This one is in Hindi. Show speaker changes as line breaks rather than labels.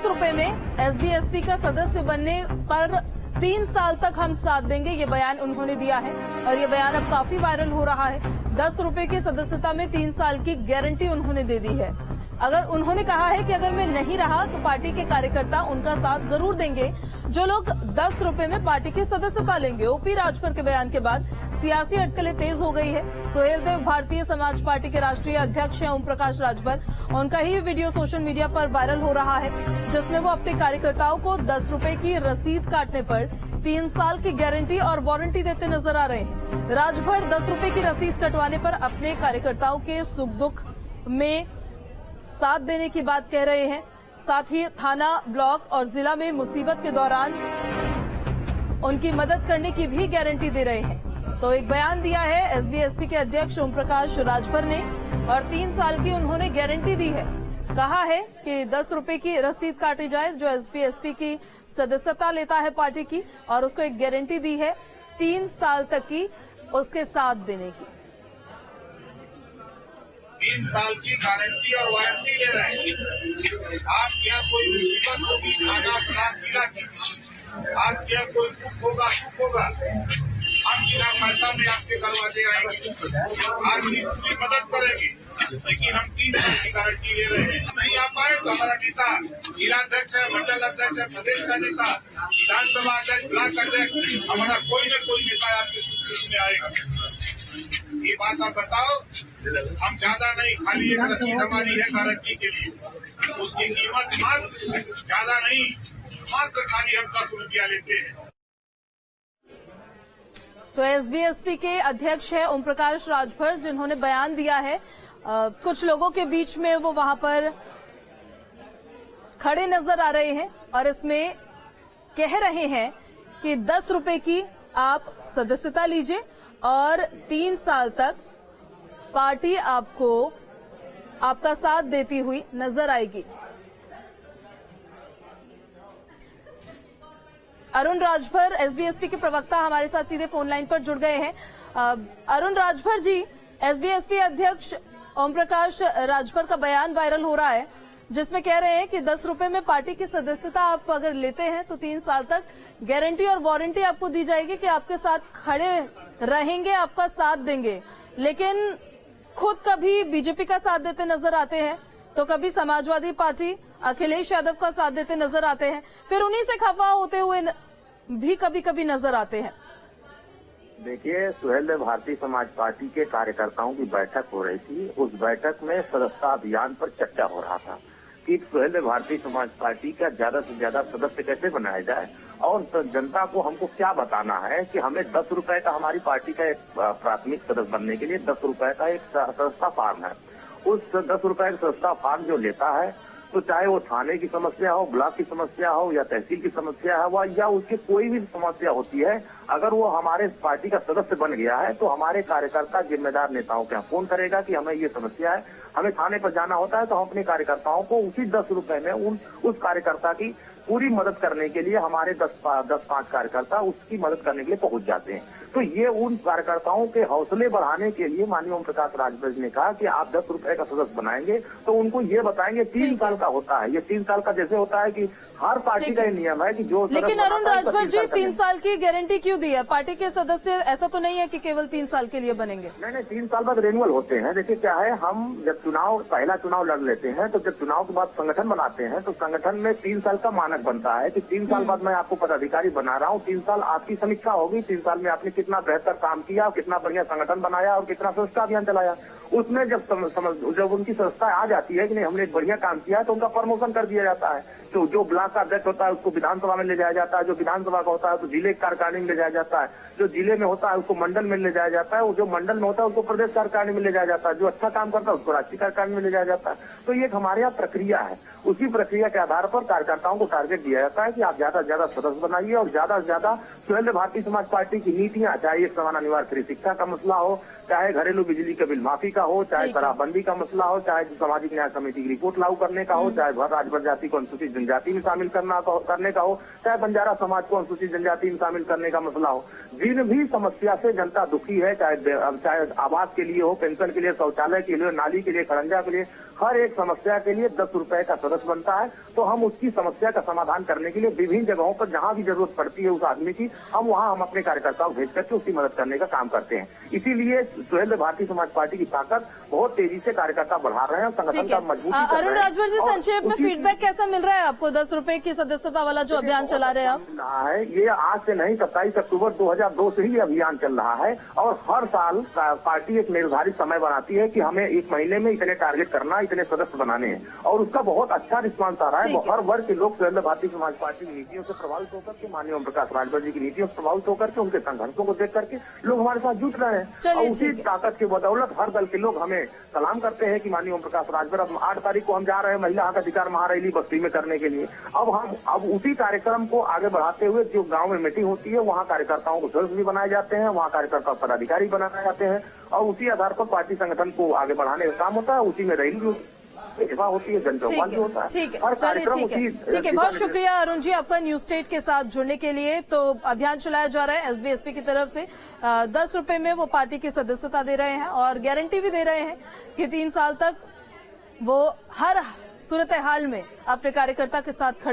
10 रुपए में एसबीएसपी का सदस्य बनने पर 3 साल तक हम साथ देंगे, ये बयान उन्होंने दिया है और ये बयान अब काफी वायरल हो रहा है। 10 रुपए की सदस्यता में 3 साल की गारंटी उन्होंने दे दी है। अगर उन्होंने कहा है कि अगर मैं नहीं रहा तो पार्टी के कार्यकर्ता उनका साथ जरूर देंगे, जो लोग 10 रुपए में पार्टी की सदस्यता लेंगे। ओपी राजभर के बयान के बाद सियासी अटकलें तेज हो गई है। सुहेलदेव भारतीय समाज पार्टी के राष्ट्रीय अध्यक्ष हैं ओम प्रकाश राजभर। उनका ही वीडियो सोशल मीडिया पर वायरल हो रहा है, जिसमें वो अपने कार्यकर्ताओं को 10 रुपए की रसीद काटने पर 3 साल की गारंटी और वारंटी देते नजर आ रहे हैं। राजभर 10 रुपए की रसीद कटवाने पर अपने कार्यकर्ताओं के सुख दुख में साथ देने की बात कह रहे हैं। साथ ही थाना, ब्लॉक और जिला में मुसीबत के दौरान उनकी मदद करने की भी गारंटी दे रहे हैं। तो एक बयान दिया है एसबीएसपी के अध्यक्ष ओम प्रकाश राजभर ने और 3 साल की उन्होंने गारंटी दी है। कहा है कि 10 रुपए की रसीद काटी जाए जो एसबीएसपी की सदस्यता लेता है पार्टी की, और उसको एक गारंटी दी है 3 साल तक की उसके साथ देने की।
3 साल की गारंटी और वारंटी ले रहे हैं। आपके यहाँ कोई मुसीबत होगी, थाना ब्लॉक जिला की, आपके यहाँ कोई दुख होगा, सुख होगा, हम बिना पैसा में आपके दरवाजे आएंगे, आपकी पूरी मदद करेंगे। लेकिन हम 3 साल की गारंटी ले रहे हैं। नहीं आ पाए तो हमारा नेता, जिलाध्यक्ष है, मंडल अध्यक्ष है, प्रदेश का नेता, विधानसभा अध्यक्ष, ब्लॉक अध्यक्ष, हमारा कोई न कोई नेता आपके सुख में आएगा। ये बात आप बताओ। हम ज्यादा नहीं, खाली एक रसीद हमारी है गारंटी के लिए, उसकी कीमत मात्र, ज्यादा नहीं, मात्र खाली हम 10 रुपया लेते हैं।
तो एसबीएसपी के अध्यक्ष है ओम प्रकाश राजभर, जिन्होंने बयान दिया है। कुछ लोगों के बीच में वो वहां पर खड़े नजर आ रहे हैं और इसमें कह रहे हैं कि 10 रुपए की आप सदस्यता लीजिए और 3 साल तक पार्टी आपको आपका साथ देती हुई नजर आएगी। अरुण राजभर एसबीएसपी के प्रवक्ता हमारे साथ सीधे फोन लाइन पर जुड़ गए हैं। अरुण राजभर जी, एसबीएसपी अध्यक्ष ओम प्रकाश राजभर का बयान वायरल हो रहा है, जिसमें कह रहे हैं कि 10 रुपए में पार्टी की सदस्यता आप अगर लेते हैं तो 3 साल तक गारंटी और वारंटी आपको दी जाएगी कि आपके साथ खड़े रहेंगे, आपका साथ देंगे। लेकिन खुद कभी बीजेपी का साथ देते नजर आते हैं तो कभी समाजवादी पार्टी अखिलेश यादव का साथ देते नजर आते हैं, फिर उन्हीं से खफा होते हुए भी कभी कभी नजर आते हैं।
देखिए, सुहेलदेव भारतीय समाज पार्टी के कार्यकर्ताओं की बैठक हो रही थी। उस बैठक में सदस्यता अभियान पर चर्चा हो रहा था कि सुहेलदेव भारतीय समाज पार्टी का ज्यादा से ज्यादा सदस्य कैसे बनाया जाए और जनता को हमको क्या बताना है कि हमें 10 रुपए का, हमारी पार्टी का एक प्राथमिक सदस्य बनने के लिए 10 रुपए का एक सदस्यता फार्म है। उस 10 रुपए का सदस्यता फार्म जो लेता है, तो चाहे वो थाने की समस्या हो, ब्लॉक की समस्या हो या तहसील की समस्या है या उसकी कोई भी समस्या होती है, अगर वो हमारे पार्टी का सदस्य बन गया है तो हमारे कार्यकर्ता जिम्मेदार नेताओं के यहाँ फोन करेगा कि हमें ये समस्या है, हमें थाने पर जाना होता है, तो हम अपने कार्यकर्ताओं को उसी 10 रुपए में उस कार्यकर्ता की पूरी मदद करने के लिए हमारे 10-5 कार्यकर्ता उसकी मदद करने के लिए पहुंच जाते हैं। तो ये उन कार्यकर्ताओं के हौसले बढ़ाने के लिए माननीय ओम प्रकाश राजभर ने कहा कि आप 10 रुपए का सदस्य बनाएंगे तो उनको ये बताएंगे 3 साल का होता है। ये 3 साल का जैसे होता है कि हर पार्टी का ये नियम है कि जो,
लेकिन अरुण राजभर जी 3 साल की गारंटी क्यों दी है? पार्टी के सदस्य ऐसा तो नहीं है कि केवल 3 साल के लिए बनेंगे।
नहीं, 3 साल बाद रिन्यूअल होते हैं। देखिए क्या है, हम जब पहला चुनाव लड़ लेते हैं तो जब चुनाव के बाद संगठन बनाते हैं तो संगठन में 3 साल का मानक बनता है कि 3 साल बाद मैं आपको पदाधिकारी बना रहा हूँ, 3 साल आपकी समीक्षा होगी, 3 साल में आपने कितना बेहतर काम किया, कितना बढ़िया संगठन बनाया और कितना सदस्यता अभियान चलाया। उसमें जब उनकी सदस्यता आ जाती है कि नहीं हमने एक बढ़िया काम किया है तो उनका प्रमोशन कर दिया जाता है। तो जो ब्लॉक का अध्यक्ष होता है उसको विधानसभा में ले जाया जाता है, जो विधानसभा का होता है तो जिले कार्यकारिणी में ले जाया जाता है, जो जिले में होता है उसको मंडल में ले जाया जाता है, जो मंडल में होता है उसको प्रदेश कार्यकारिणी में ले जाया जाता है, जो अच्छा काम करता है उसको राष्ट्रीय कार्यकारिणी में ले जाया जाता है। तो ये हमारे यहाँ प्रक्रिया है। उसी प्रक्रिया के आधार पर कार्यकर्ताओं को टारगेट दिया जाता है कि आप ज्यादा से ज्यादा सदस्य बनाइए और ज्यादा से ज्यादा सुहेलदेव भारतीय समाज पार्टी की नीतियां, चाहे एक समान अनिवार्य फ्री शिक्षा का मसला हो, चाहे घरेलू बिजली के बिल माफी का हो, चाहे शराबबंदी का मसला हो, चाहे सामाजिक न्याय समिति की रिपोर्ट लागू करने का हो, चाहे राज्य जाति को अनुसूचित जनजाति में शामिल करने का हो, चाहे बंजारा समाज को अनुसूचित जनजाति में शामिल करने का मसला हो, जिन भी समस्या से जनता दुखी है, चाहे आवास के लिए हो, पेंशन के लिए, शौचालय के लिए, नाली के लिए, खड़ंजा के लिए, हर एक समस्या के लिए 10 रुपए का सदस्य बनता है। तो हम उसकी समस्या का समाधान करने के लिए विभिन्न जगहों पर जहां भी जरूरत पड़ती है उस आदमी की, हम अपने कार्यकर्ताओं को भेज करके उसकी मदद करने का काम करते हैं। इसीलिए सुहेलदेव भारतीय समाज पार्टी की ताकत बहुत तेजी से कार्यकर्ता बढ़ा रहे हैं, संगठन का मजबूती कर रहे हैं।
अरुण राजभर जी, संक्षेप में फीडबैक कैसा मिल रहा है आपको 10 रुपए की सदस्यता वाला जो अभियान चला रहे हैं आप?
ये आज से नहीं, 27 अक्टूबर 2002 से ही अभियान चल रहा है और हर साल पार्टी एक निर्धारित समय बनाती है कि हमें एक महीने में इतने टारगेट करना, इतने सदस्य बनाने हैं और उसका बहुत अच्छा रिस्पांस आ रहा है। हर वर्ग के लोग सुहेलदेव भारतीय समाज पार्टी की नीतियों से प्रभावित होकर के, माननीय ओम प्रकाश राजभर जी की नीतियों से प्रभावित होकर के, उनके संघर्षों को देख करके लोग हमारे साथ जुट रहे हैं और उसी ताकत की बदौलत हर दल के लोग हमें सलाम करते हैं कि माननीय ओम प्रकाश राजभर, अब 8 तारीख को हम जा रहे हैं महिला हक अधिकार महारैली बस्ती में करने के लिए। अब उसी कार्यक्रम को आगे बढ़ाते हुए जो गांव में मीटिंग होती है वहां कार्यकर्ताओं को सदस्य भी बनाए जाते हैं, वहां कार्यकर्ता पदाधिकारी बनाए जाते हैं और उसी आधार पर पार्टी संगठन को आगे बढ़ाने का काम होता है। उसी में रैली होती है, जनचौपाल भी होता है।
ठीक है, बहुत शुक्रिया अरुण जी आपका न्यूज स्टेट के साथ जुड़ने के लिए। तो अभियान चलाया जा रहा है एसबीएसपी की तरफ से, 10 रुपए में वो पार्टी की सदस्यता दे रहे हैं और गारंटी भी दे रहे हैं कि 3 साल तक वो हर सूरत हाल में अपने कार्यकर्ता के साथ खड़े